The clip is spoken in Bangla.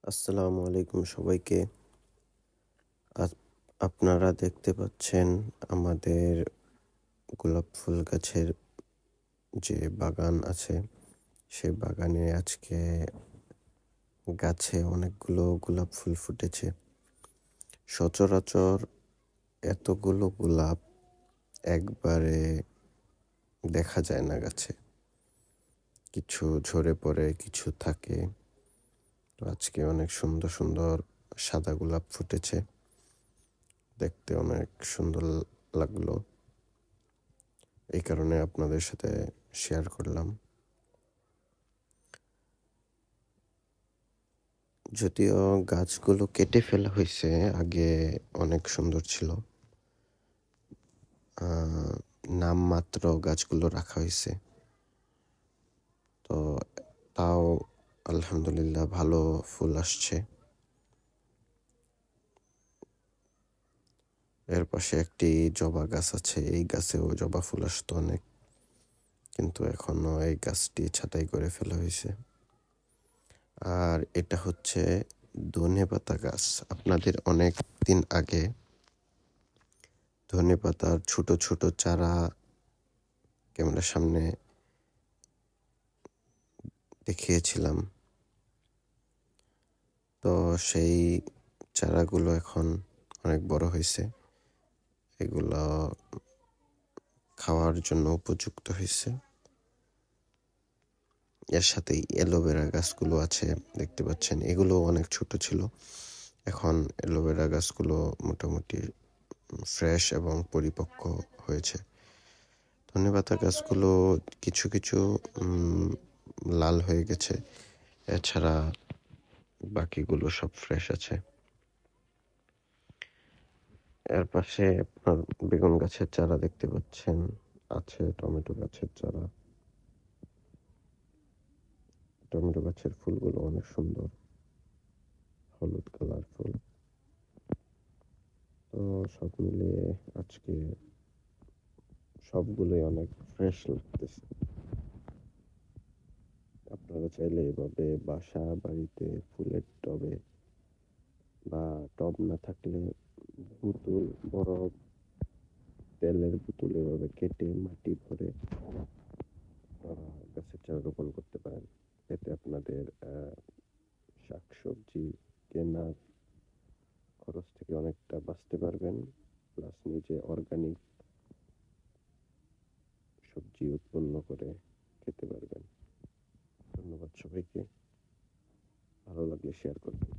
আসসালামু আলাইকুম সবাইকে। আপনারা দেখতে পাচ্ছেন আমাদের গোলাপ ফুল গাছের যে বাগান আছে, সেই বাগানে আজকে গাছে অনেকগুলো গোলাপ ফুল ফুটেছে। সচরাচর এতগুলো গোলাপ একবারে দেখা যায় না গাছে। কিছু ঝরে পড়ে, কিছু থাকে। তো আজকে অনেক সুন্দর সুন্দর সাদা গোলাপ ফুটেছে, দেখতে অনেক সুন্দর লাগলো। এই কারণে আপনাদের সাথে শেয়ার করলাম। যদিও গাছগুলো কেটে ফেলা হয়েছে, আগে অনেক সুন্দর ছিল। নামমাত্র গাছগুলো রাখা হয়েছে, তো তাও আলহামদুলিল্লাহ ভালো ফুল আসছে। এর পাশে একটি জবা গাছ আছে, এই গাছেও জবা ফুল আসতো অনেক, কিন্তু এখনো এই গাছটি ছাঁটাই করে ফেলা হয়েছে। আর এটা হচ্ছে ধনেপাতা গাছ। আপনাদের অনেক দিন আগে ধনেপাতার ছোট ছোট চারা ক্যামেরার সামনে দেখিয়েছিলাম। তো সেই চারাগুলো এখন অনেক বড় হয়েছে, এগুলো খাওয়ার জন্য উপযুক্ত হয়েছে। এর সাথেই অ্যালোভেরা গাছগুলো আছে, দেখতে পাচ্ছেন, এগুলো অনেক ছোট ছিল। এখন অ্যালোভেরা গাছগুলো মোটামুটি ফ্রেশ এবং পরিপক্ক হয়েছে। ধনেপাতা গাছগুলো কিছু কিছু লাল হয়ে গেছে, এছাড়া বাকিগুলো সব ফ্রেশ আছে। এর পাশে আপনার বেগুন গাছের চারা দেখতে পাচ্ছেন, আছে টমেটো গাছের চারা। টমেটো গাছের ফুলগুলো অনেক সুন্দর, হলুদ কালার ফুল। তো সব মিলিয়ে আজকে সবগুলোই অনেক ফ্রেশ লাগতেছে। আপনারা চাইলে এভাবে বাসা বাড়িতে ফুলের টবে বা টব না থাকলে বোতল, বড় তেলের বোতল এভাবে কেটে মাটি ভরে গাছের চারা রোপণ করতে পারেন। এতে আপনাদের শাকসবজি কেনার খরচ থেকে অনেকটা বাঁচতে পারবেন, প্লাস নিজে অর্গানিক সবজি উৎপন্ন করে খেতে পারবেন। ধন্যবাদ সবাইকে। ভালো লাগলে শেয়ার করবেন।